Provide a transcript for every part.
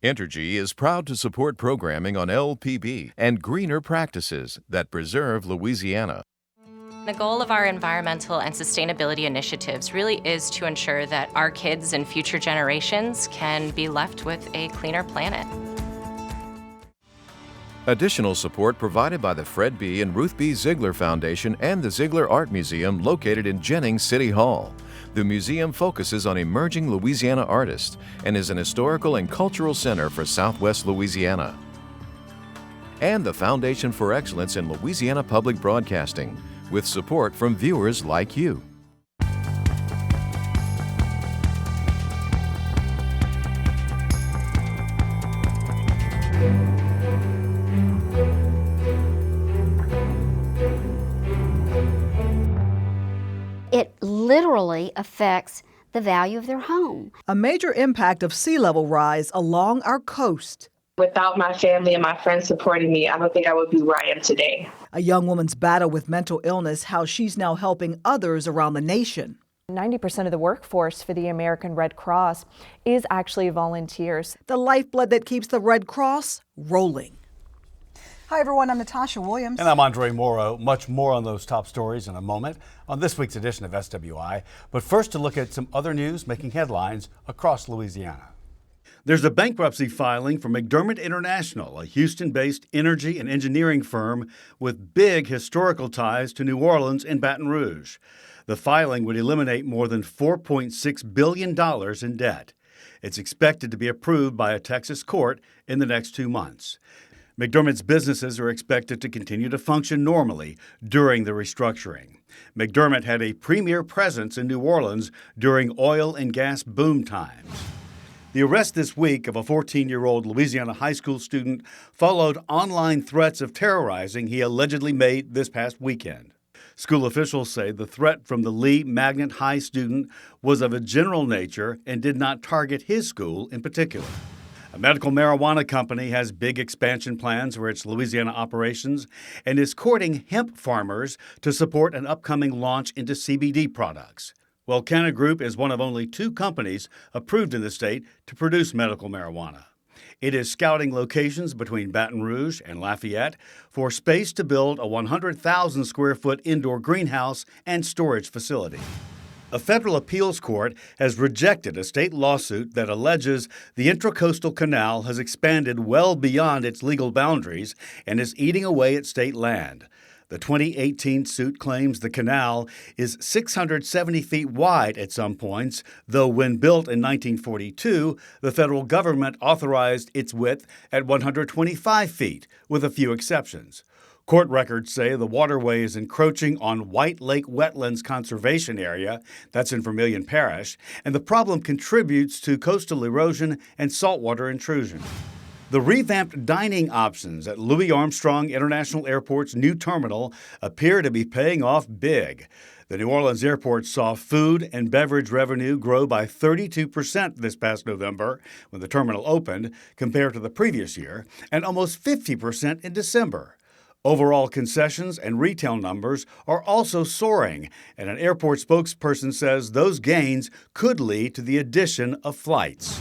Entergy is proud to support programming on LPB and greener practices that preserve Louisiana. The goal of our environmental and sustainability initiatives really is to ensure that our kids and future generations can be left with a cleaner planet. Additional support provided by the Fred B. and Ruth B. Ziegler Foundation and the Ziegler Art Museum located in Jennings City Hall. The museum focuses on emerging Louisiana artists and is an historical and cultural center for Southwest Louisiana. And the Foundation for Excellence in Louisiana Public Broadcasting, with support from viewers like you. It literally affects the value of their home. A major impact of sea level rise along our coast. Without my family and my friends supporting me, I don't think I would be where I am today. A young woman's battle with mental illness, how she's now helping others around the nation. 90% of the workforce for the American Red Cross is actually volunteers. The lifeblood that keeps the Red Cross rolling. Hi everyone, I'm Natasha Williams. And I'm Moreau. Much more on those top stories in a moment on this week's edition of SWI. But first, to look at some other news making headlines across Louisiana. There's a bankruptcy filing for McDermott International, a Houston-based energy and engineering firm with big historical ties to New Orleans and Baton Rouge. The filing would eliminate more than $4.6 billion in debt. It's expected to be approved by a Texas court in the next 2 months. McDermott's businesses are expected to continue to function normally during the restructuring. McDermott had a premier presence in New Orleans during oil and gas boom times. The arrest this week of a 14-year-old Louisiana high school student followed online threats of terrorizing he allegedly made this past weekend. School officials say the threat from the Lee Magnet High student was of a general nature and did not target his school in particular. A medical marijuana company has big expansion plans for its Louisiana operations and is courting hemp farmers to support an upcoming launch into CBD products. Welcana Group is one of only 2 companies approved in the state to produce medical marijuana. It is scouting locations between Baton Rouge and Lafayette for space to build a 100,000 square foot indoor greenhouse and storage facility. A federal appeals court has rejected a state lawsuit that alleges the Intracoastal Canal has expanded well beyond its legal boundaries and is eating away at state land. The 2018 suit claims the canal is 670 feet wide at some points, though when built in 1942, the federal government authorized its width at 125 feet, with a few exceptions. Court records say the waterway is encroaching on White Lake Wetlands Conservation Area, that's in Vermilion Parish, and the problem contributes to coastal erosion and saltwater intrusion. The revamped dining options at Louis Armstrong International Airport's new terminal appear to be paying off big. The New Orleans airport saw food and beverage revenue grow by 32% this past November when the terminal opened, compared to the previous year, and almost 50% in December. Overall concessions and retail numbers are also soaring, and an airport spokesperson says those gains could lead to the addition of flights.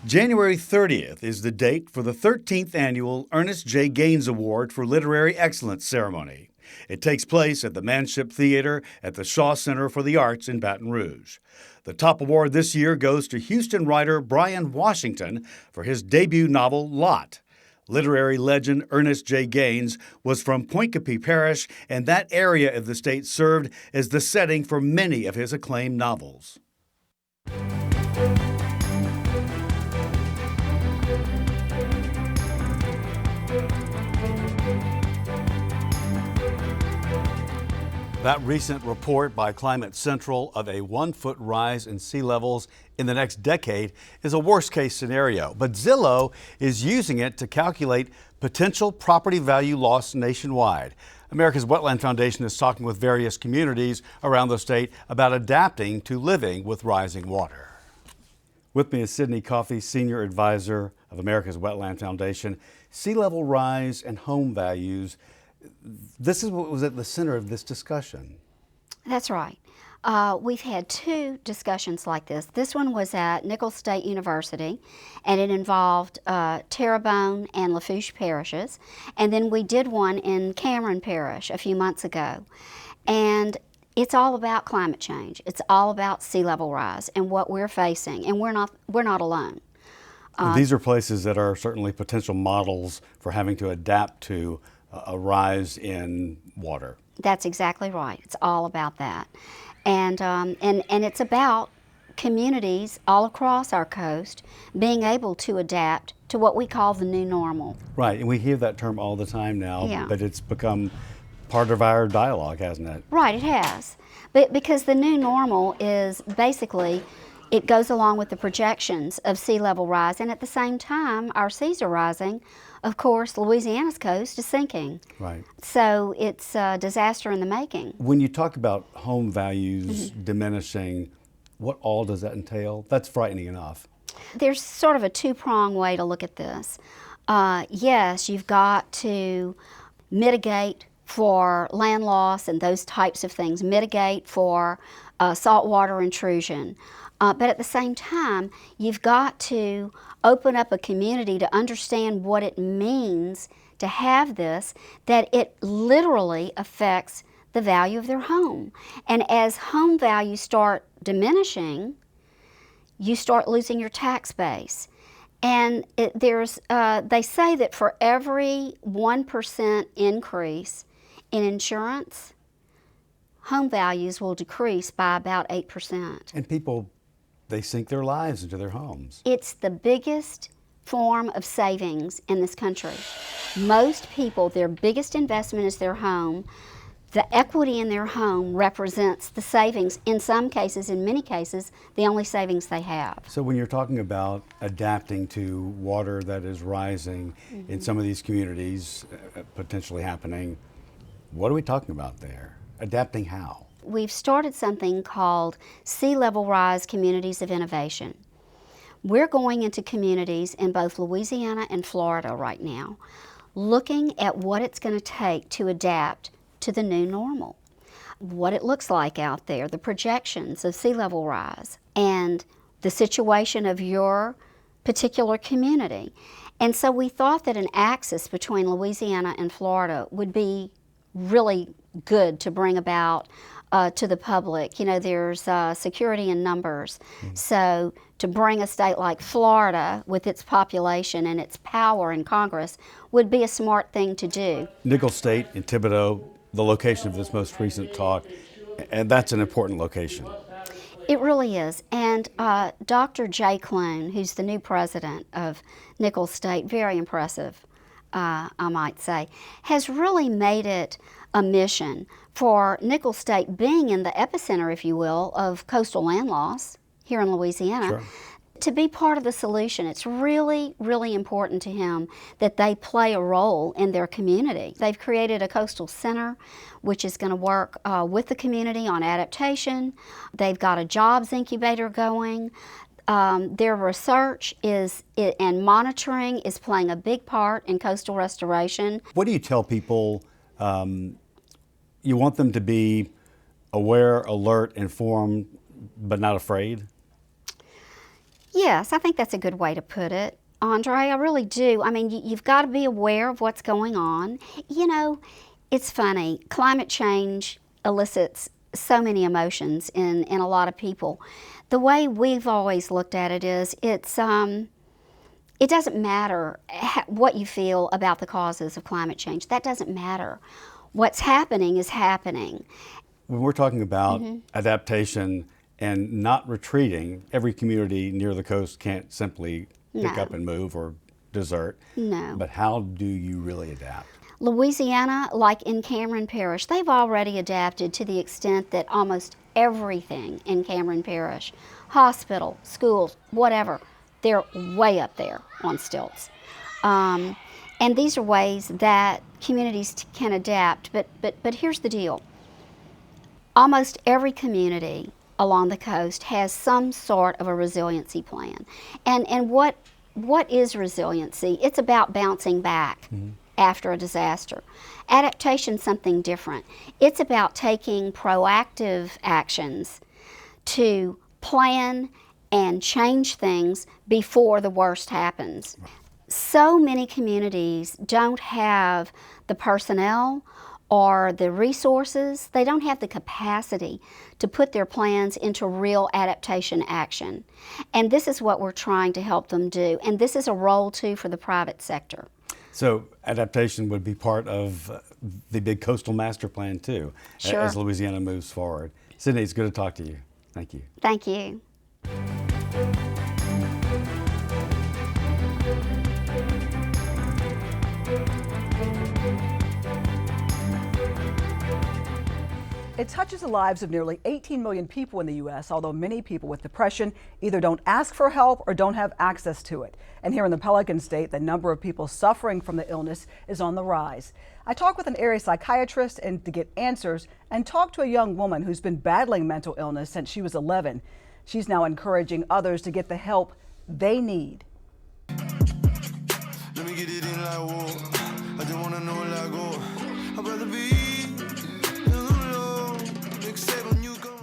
January 30th is the date for the 13th annual Ernest J. Gaines Award for Literary Excellence ceremony. It takes place at the Manship Theater at the Shaw Center for the Arts in Baton Rouge. The top award this year goes to Houston writer Brian Washington for his debut novel, Lot. Literary legend Ernest J. Gaines was from Pointe-Coupee Parish, and that area of the state served as the setting for many of his acclaimed novels. That recent report by Climate Central of a 1-foot rise in sea levels in the next decade is a worst-case scenario, but Zillow is using it to calculate potential property value loss nationwide. America's Wetland Foundation is talking with various communities around the state about adapting to living with rising water. With me is Sydney Coffey, Senior Advisor of America's Wetland Foundation. Sea level rise and home values. This is what was at the center of this discussion. That's right. We've had 2 discussions like this. This one was at Nicholls State University, and it involved Terrebonne and Lafourche Parishes. And then we did one in Cameron Parish a few months ago. And it's all about climate change. It's all about sea level rise and what we're facing, and we're not alone. These are places that are certainly potential models for having to adapt to a rise in water. That's exactly right. It's all about that. And it's about communities all across our coast being able to adapt to what we call the new normal. Right, and we hear that term all the time now, Yeah. but it's become part of our dialogue, hasn't it? Right, it has. But because the new normal is basically, it goes along with the projections of sea level rise, and at the same time, our seas are rising. Of course, Louisiana's coast is sinking. Right. So it's a disaster in the making. When you talk about home values diminishing, what all does that entail? That's frightening enough. There's sort of a 2-pronged way to look at this. Yes, you've got to mitigate for land loss and those types of things, mitigate for saltwater intrusion. But at the same time, you've got to open up a community to understand what it means to have this, that it literally affects the value of their home. And as home values start diminishing, you start losing your tax base. And they say that for every 1% increase in insurance, home values will decrease by about 8%. And people, they sink their lives into their homes. It's the biggest form of savings in this country. Most people, their biggest investment is their home. The equity in their home represents the savings, in some cases, in many cases, the only savings they have. So when you're talking about adapting to water that is rising in some of these communities, potentially happening, what are we talking about there? Adapting how? We've started something called Sea Level Rise Communities of Innovation. We're going into communities in both Louisiana and Florida right now, looking at what it's going to take to adapt to the new normal, what it looks like out there, the projections of sea level rise, and the situation of your particular community. And so we thought that an axis between Louisiana and Florida would be really good to bring about to the public. You know, there's security in numbers. So to bring a state like Florida with its population and its power in Congress would be a smart thing to do. Nicholls State in Thibodaux, the location of this most recent talk, and that's an important location. It really is. And Dr. Jay Clune, who's the new president of Nicholls State, very impressive, I might say, has really made it a mission for Nicholls State, being in the epicenter, if you will, of coastal land loss here in Louisiana, Sure. to be part of the solution. It's really, really important to him that they play a role in their community. They've created a coastal center which is going to work with the community on adaptation. They've got a jobs incubator going. Their research and monitoring is playing a big part in coastal restoration. What do you tell people? You want them to be aware, alert, informed, but not afraid? Yes, I think that's a good way to put it, Andre. I really do. I mean, you've got to be aware of what's going on. You know, it's funny. Climate change elicits so many emotions in a lot of people. The way we've always looked at it is it doesn't matter what you feel about the causes of climate change. That doesn't matter. What's happening is happening. When we're talking about adaptation and not retreating, every community near the coast can't simply pick up and move or desert. No. But how do you really adapt? Louisiana, like in Cameron Parish, they've already adapted to the extent that almost everything in Cameron Parish, hospital, schools, whatever, they're way up there on stilts. And these are ways that communities can adapt. But here's the deal. Almost every community along the coast has some sort of a resiliency plan. And what is resiliency? It's about bouncing back. after a disaster. Adaptation's something different. It's about taking proactive actions to plan and change things before the worst happens. So many communities don't have the personnel or the resources. They don't have the capacity to put their plans into real adaptation action. And this is what we're trying to help them do. And this is a role too for the private sector. So adaptation would be part of the big coastal master plan too, Sure. as Louisiana moves forward. Sydney, it's good to talk to you. Thank you. Thank you. It touches the lives of nearly 18 million people in the U.S., although many people with depression either don't ask for help or don't have access to it. And here in the Pelican State, the number of people suffering from the illness is on the rise. I talked with an area psychiatrist to get answers and talked to a young woman who's been battling mental illness since she was 11. She's now encouraging others to get the help they need. Let me get it in like war. I just wanna know like go. I'd rather be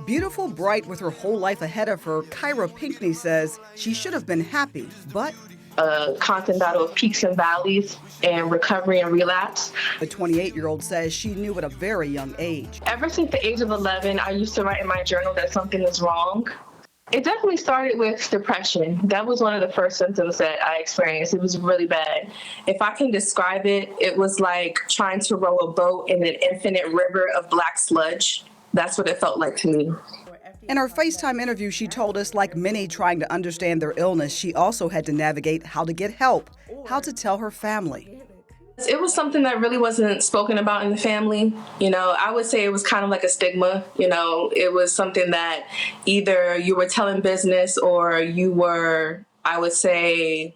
beautiful, bright, with her whole life ahead of her, Kyra Pinckney says she should have been happy, but A constant battle of peaks and valleys and recovery and relapse. the 28-year-old says she knew at a very young age. Ever since the age of 11, I used to write in my journal that something is wrong. It definitely started with depression. That was one of the first symptoms that I experienced. It was really bad. If I can describe it, it was like trying to row a boat in an infinite river of black sludge. That's what it felt like to me. In her FaceTime interview, she told us, like many trying to understand their illness, she also had to navigate how to get help, how to tell her family. It was something that really wasn't spoken about in the family. You know, I would say it was kind of like a stigma. You know, it was something that either you were telling business or you were, I would say,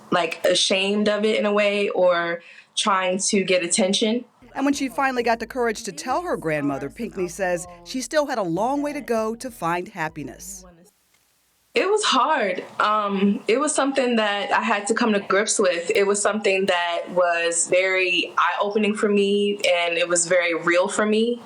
like ashamed of it in a way or trying to get attention. And when she finally got the courage to tell her grandmother, Pinckney says she still had a long way to go to find happiness. It was hard. It was something that I had to come to grips with. It was something that was very eye-opening for me, and it was very real for me.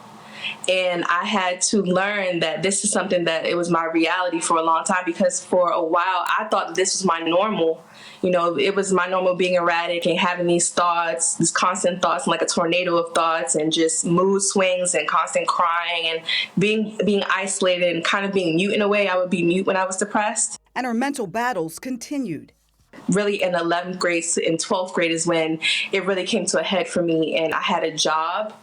And I had to learn that this is something that it was my reality for a long time, because for a while I thought that this was my normal. You know, it was my normal being erratic and having these thoughts, these constant thoughts, like a tornado of thoughts, and just mood swings and constant crying and being isolated and kind of being mute in a way. I would be mute when I was depressed. And her mental battles continued. Really in 11th grade and 12th grade is when it really came to a head for me, and I had a job.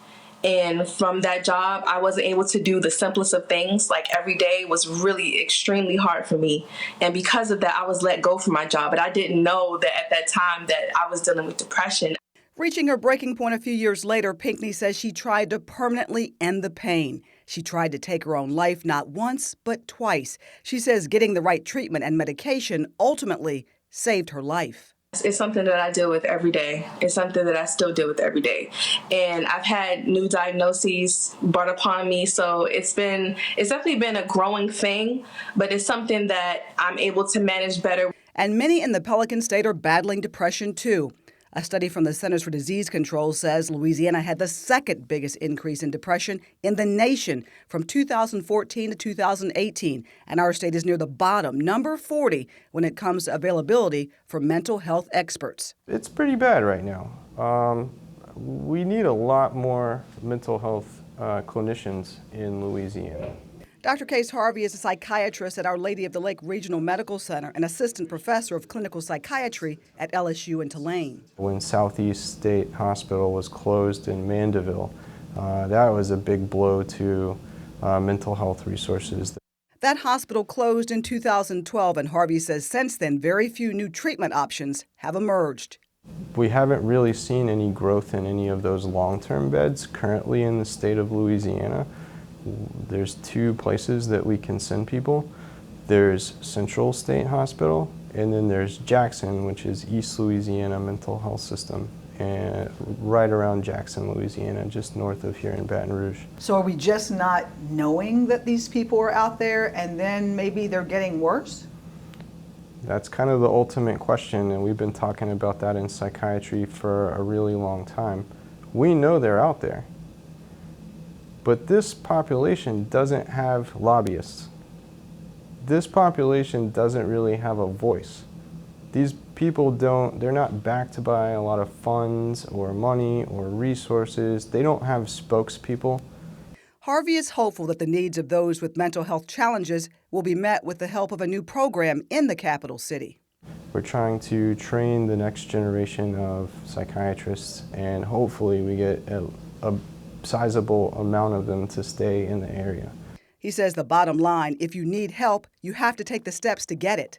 And from that job, I wasn't able to do the simplest of things. Like every day was really extremely hard for me. And because of that, I was let go from my job. But I didn't know that at that time that I was dealing with depression. Reaching her breaking point a few years later, Pinckney says she tried to permanently end the pain. She tried to take her own life not once, but twice. She says getting the right treatment and medication ultimately saved her life. It's something that I deal with every day. It's something that I still deal with every day. And I've had new diagnoses brought upon me. So it's definitely been a growing thing, but it's something that I'm able to manage better. And many in the Pelican State are battling depression too. A study from the Centers for Disease Control says Louisiana had the second biggest increase in depression in the nation from 2014 to 2018. And our state is near the bottom, number 40, when it comes to availability for mental health experts. It's pretty bad right now. We need a lot more mental health clinicians in Louisiana. Dr. Case Harvey is a psychiatrist at Our Lady of the Lake Regional Medical Center and assistant professor of clinical psychiatry at LSU in Tulane. When Southeast State Hospital was closed in Mandeville, that was a big blow to mental health resources. That hospital closed in 2012, and Harvey says since then, very few new treatment options have emerged. We haven't really seen any growth in any of those long-term beds currently in the state of Louisiana. There's two places that we can send people. There's Central State Hospital, and then there's Jackson, which is East Louisiana Mental Health System, and right around Jackson, Louisiana, just north of here in Baton Rouge. So are we just not knowing that these people are out there, and then maybe they're getting worse? That's kind of the ultimate question, and we've been talking about that in psychiatry for a really long time. We know they're out there, but this population doesn't have lobbyists. This population doesn't really have a voice. These people they're not backed by a lot of funds or money or resources. They don't have spokespeople. Harvey is hopeful that the needs of those with mental health challenges will be met with the help of a new program in the capital city. We're trying to train the next generation of psychiatrists, and hopefully we get a sizable amount of them to stay in the area. He says the bottom line, if you need help, you have to take the steps to get it.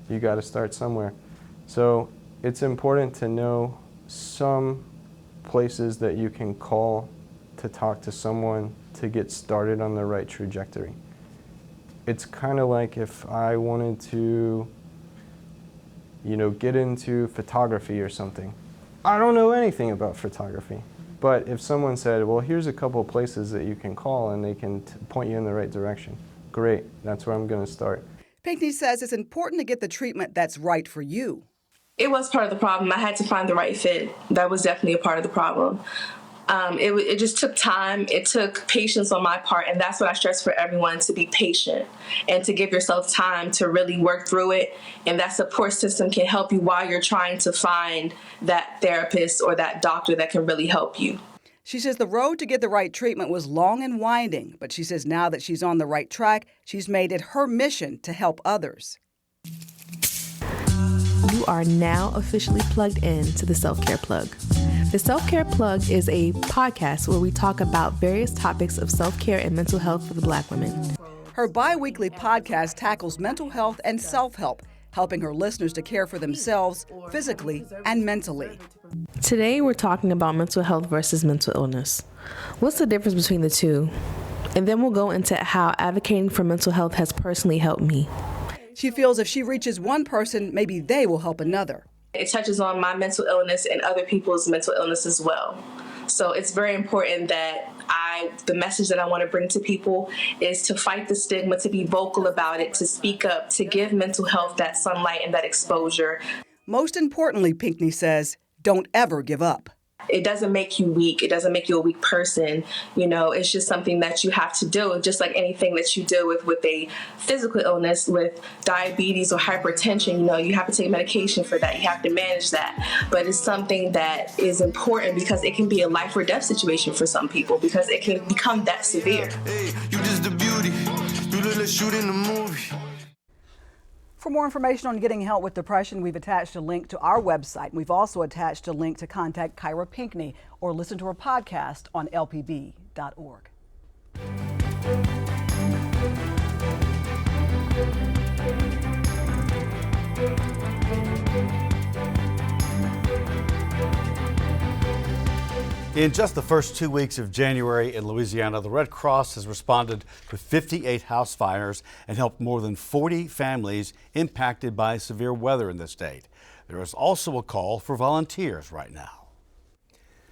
You got to start somewhere. So it's important to know some places that you can call to talk to someone to get started on the right trajectory. It's kind of like if I wanted to, get into photography or something. I don't know anything about photography, but if someone said, well, here's a couple places that you can call and they can point you in the right direction, great, that's where I'm going to start. Pinkney says it's important to get the treatment that's right for you. It was part of the problem. I had to find the right fit. That was definitely a part of the problem. It just took time. It took patience on my part. And that's what I stress for everyone, to be patient and to give yourself time to really work through it. And that support system can help you while you're trying to find that therapist or that doctor that can really help you. She says the road to get the right treatment was long and winding, but she says now that she's on the right track, she's made it her mission to help others. You are now officially plugged in to the Self-Care Plug. The Self-Care Plug is a podcast where we talk about various topics of self-care and mental health for the Black women. Her bi-weekly podcast tackles mental health and self-help, helping her listeners to care for themselves physically and mentally. Today, we're talking about mental health versus mental illness. What's the difference between the two? And then we'll go into how advocating for mental health has personally helped me. She feels if she reaches one person, maybe they will help another. It touches on my mental illness and other people's mental illness as well. So it's very important that the message that I want to bring to people is to fight the stigma, to be vocal about it, to speak up, to give mental health that sunlight and that exposure. Most importantly, Pinkney says, don't ever give up. It doesn't make you weak. It doesn't make you a weak person. It's just something that you have to do, just like anything that you deal with a physical illness, with diabetes or hypertension. You have to take medication for that. You have to manage that. But it's something that is important because it can be a life or death situation for some people, because it can become that severe. Hey, you just the beauty. You look like shooting a movie. For more information on getting help with depression, we've attached a link to our website. We've also attached a link to contact Kyra Pinkney or listen to her podcast on lpb.org. In just the first 2 weeks of January in Louisiana, the Red Cross has responded to 58 house fires and helped more than 40 families impacted by severe weather in the state. There is also a call for volunteers right now.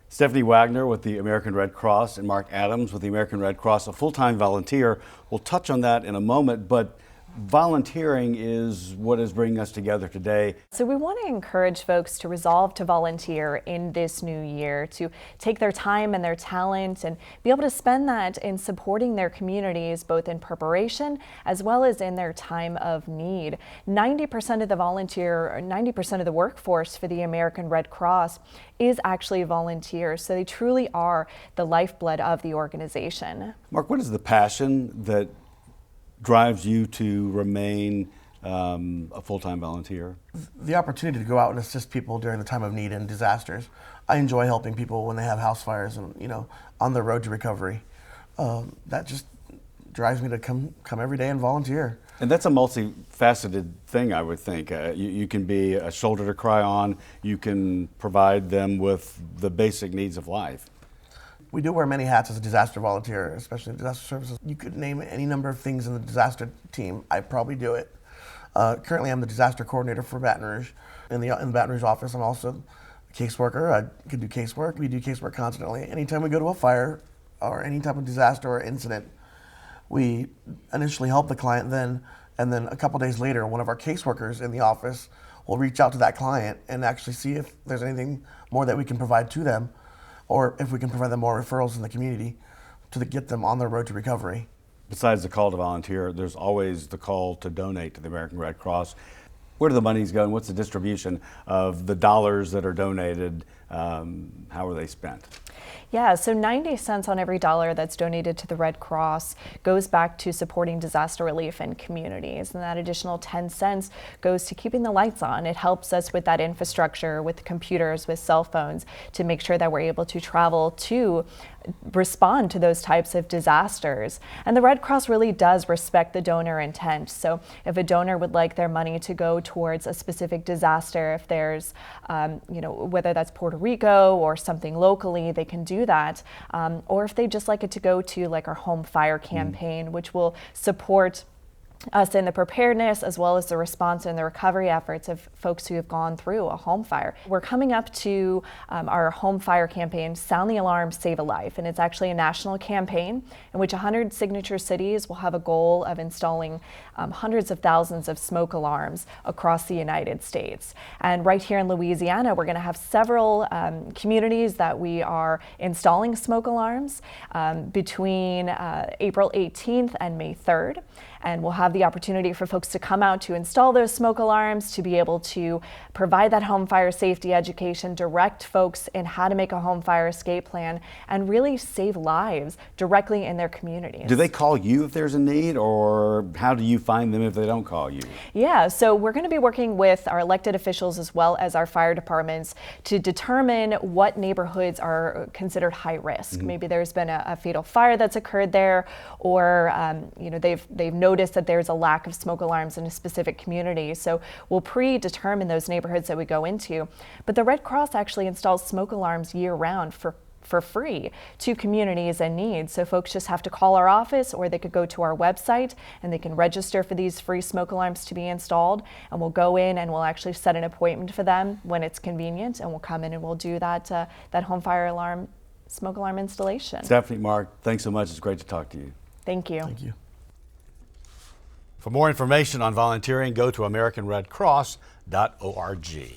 Stephanie Wagner with the American Red Cross and Mark Adams with the American Red Cross, a full-time volunteer. We'll touch on that in a moment, but volunteering is what is bringing us together today. So we want to encourage folks to resolve to volunteer in this new year, to take their time and their talent and be able to spend that in supporting their communities, both in preparation as well as in their time of need. 90% of the workforce for the American Red Cross is actually volunteers, so they truly are the lifeblood of the organization. Mark, what is the passion that drives you to remain a full-time volunteer? The opportunity to go out and assist people during the time of need and disasters. I enjoy helping people when they have house fires and on their road to recovery. That just drives me to come every day and volunteer. And that's a multifaceted thing, I would think. You can be a shoulder to cry on. You can provide them with the basic needs of life. We do wear many hats as a disaster volunteer, especially in disaster services. You could name any number of things in the disaster team. I probably do it. Currently, I'm the disaster coordinator for Baton Rouge. In the Baton Rouge office, I'm also a caseworker. I can do casework. We do casework constantly. Anytime we go to a fire or any type of disaster or incident, we initially help the client, then And then a couple days later, one of our caseworkers in the office will reach out to that client and actually see if there's anything more that we can provide to them, or if we can provide them more referrals in the community to get them on their road to recovery. Besides the call to volunteer, there's always the call to donate to the American Red Cross. Where do the monies go, and what's the distribution of the dollars that are donated? How are they spent? Yeah, so 90 cents on every dollar that's donated to the Red Cross goes back to supporting disaster relief in communities. And that additional 10 cents goes to keeping the lights on. It helps us with that infrastructure, with computers, with cell phones, to make sure that we're able to travel to respond to those types of disasters. And the Red Cross really does respect the donor intent. So if a donor would like their money to go towards a specific disaster, if there's, whether that's Puerto Rico or something locally, they can do that. Or if they just like it to go to like our home fire campaign, which will support us in the preparedness as well as the response and the recovery efforts of folks who have gone through a home fire. We're coming up to our home fire campaign, Sound the Alarm, Save a Life, and it's actually a national campaign in which 100 signature cities will have a goal of installing hundreds of thousands of smoke alarms across the United States. And right here in Louisiana, we're going to have several communities that we are installing smoke alarms between April 18th and May 3rd. And we'll have the opportunity for folks to come out to install those smoke alarms, to be able to provide that home fire safety education, direct folks in how to make a home fire escape plan, and really save lives directly in their communities. Do they call you if there's a need, or how do you find them if they don't call you? Yeah, so we're going to be working with our elected officials as well as our fire departments to determine what neighborhoods are considered high risk. Maybe there's been a fatal fire that's occurred there, or they've noticed that there's a lack of smoke alarms in a specific community. So we'll predetermine those neighborhoods that we go into. But the Red Cross actually installs smoke alarms year-round for free to communities in need. So folks just have to call our office, or they could go to our website and they can register for these free smoke alarms to be installed. And we'll go in and we'll actually set an appointment for them when it's convenient, and we'll come in and we'll do that home fire alarm, smoke alarm installation. Stephanie, Mark, thanks so much. It's great to talk to you. Thank you. Thank you. For more information on volunteering, go to AmericanRedCross.org.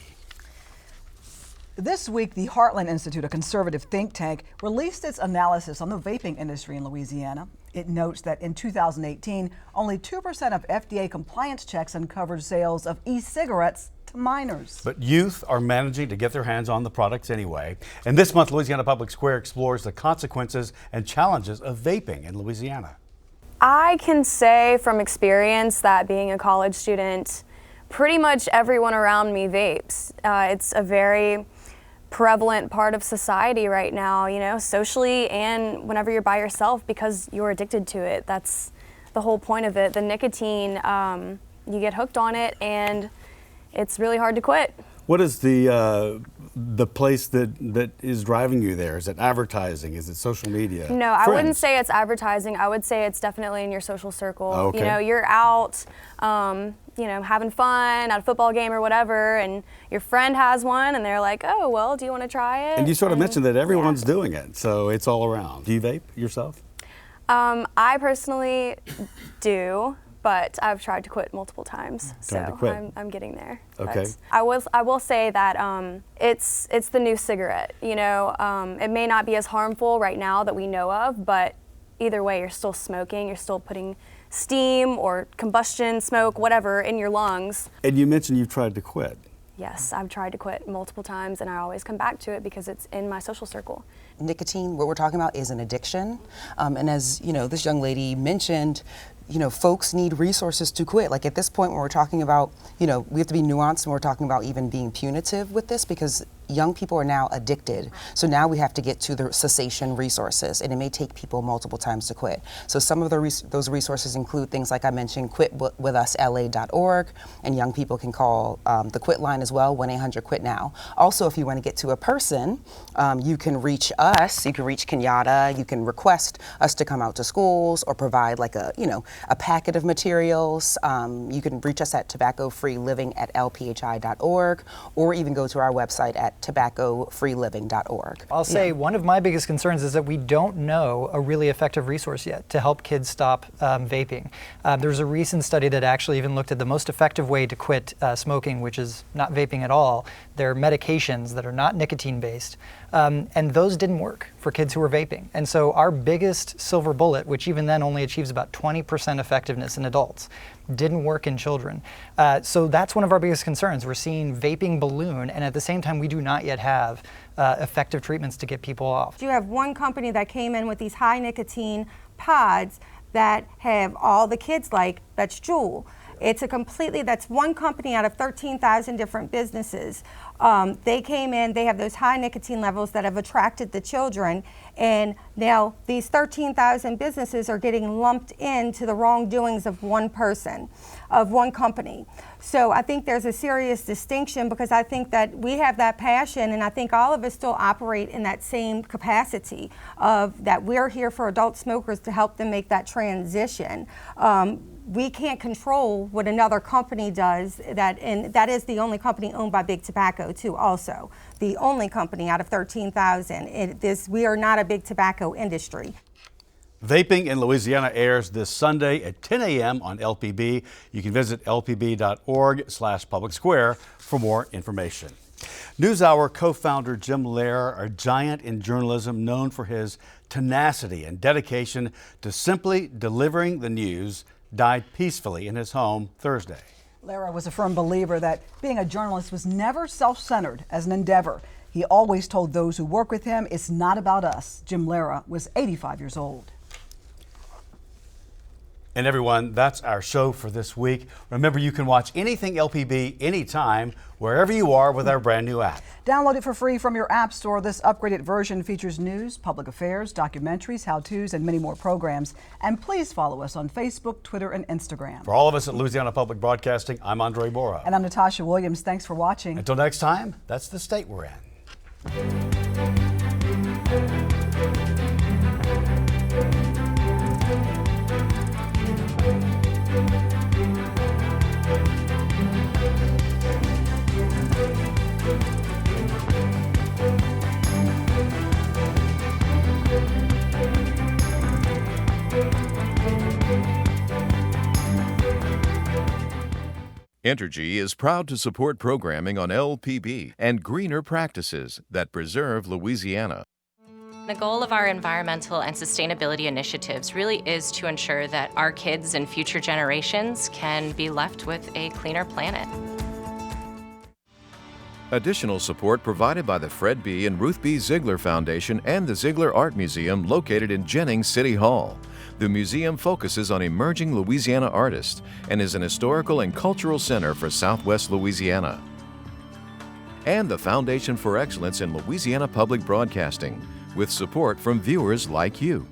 This week, the Heartland Institute, a conservative think tank, released its analysis on the vaping industry in Louisiana. It notes that in 2018, only 2% of FDA compliance checks uncovered sales of e-cigarettes to minors. But youth are managing to get their hands on the products anyway. And this month, Louisiana Public Square explores the consequences and challenges of vaping in Louisiana. I can say from experience that being a college student, pretty much everyone around me vapes. It's a very prevalent part of society right now, socially and whenever you're by yourself, because you're addicted to it. That's the whole point of it. The nicotine, you get hooked on it and it's really hard to quit. What is the place that is driving you there? Is it advertising? Is it social media? No, I wouldn't say it's advertising. I would say it's definitely in your social circle. Okay. You're out, having fun at a football game or whatever, and your friend has one, and they're like, "Oh, well, do you want to try it?" And you sort of mentioned that everyone's doing it, so it's all around. Do you vape yourself? I personally do. But I've tried to quit multiple times, I'm getting there. Okay. But I will say that it's the new cigarette. It may not be as harmful right now that we know of, but either way, you're still smoking. You're still putting steam or combustion, smoke, whatever, in your lungs. And you mentioned you've tried to quit. Yes, I've tried to quit multiple times, and I always come back to it because it's in my social circle. Nicotine, what we're talking about, is an addiction, and as this young lady mentioned, folks need resources to quit. Like at this point when we're talking about, we have to be nuanced when we're talking about even being punitive with this, because young people are now addicted. So now we have to get to the cessation resources, and it may take people multiple times to quit. So some of those resources include things like I mentioned, quitwithusla.org, and young people can call the quit line as well, 1-800-QUIT-NOW. Also, if you want to get to a person, you can reach us, you can reach Kenyatta, you can request us to come out to schools or provide like a packet of materials. You can reach us at tobaccofreeliving@lphi.org, or even go to our website at tobaccofreeliving.org. I'll say one of my biggest concerns is that we don't know a really effective resource yet to help kids stop vaping. There's a recent study that actually even looked at the most effective way to quit smoking, which is not vaping at all. They're medications that are not nicotine-based, and those didn't work for kids who were vaping. And so our biggest silver bullet, which even then only achieves about 20% effectiveness in adults, didn't work in children. So that's one of our biggest concerns. We're seeing vaping balloon, and at the same time, we do not yet have effective treatments to get people off. You have one company that came in with these high nicotine pods that have all the kids like, that's Juul. It's that's one company out of 13,000 different businesses. They came in, they have those high nicotine levels that have attracted the children, and now these 13,000 businesses are getting lumped into the wrongdoings of one person, of one company. So I think there's a serious distinction, because I think that we have that passion, and I think all of us still operate in that same capacity of that we're here for adult smokers to help them make that transition. We can't control what another company does, and that is the only company owned by Big Tobacco too, also. The only company out of 13,000. We are not a big tobacco industry. Vaping in Louisiana airs this Sunday at 10 a.m. on LPB. You can visit lpb.org/public square for more information. NewsHour co-founder Jim Lehrer, a giant in journalism known for his tenacity and dedication to simply delivering the news, died peacefully in his home Thursday. Lehrer was a firm believer that being a journalist was never self-centered as an endeavor. He always told those who work with him, it's not about us. Jim Lehrer was 85 years old. And everyone, that's our show for this week. Remember, you can watch anything LPB anytime, wherever you are, with our brand new app. Download it for free from your app store. This upgraded version features news, public affairs, documentaries, how-tos, and many more programs. And please follow us on Facebook, Twitter, and Instagram. For all of us at Louisiana Public Broadcasting, I'm Andre Moreau. And I'm Natasha Williams. Thanks for watching. Until next time, that's the state we're in. Entergy is proud to support programming on LPB and greener practices that preserve Louisiana. The goal of our environmental and sustainability initiatives really is to ensure that our kids and future generations can be left with a cleaner planet. Additional support provided by the Fred B. and Ruth B. Ziegler Foundation and the Ziegler Art Museum located in Jennings City Hall. The museum focuses on emerging Louisiana artists and is an historical and cultural center for Southwest Louisiana. And the Foundation for Excellence in Louisiana Public Broadcasting, with support from viewers like you.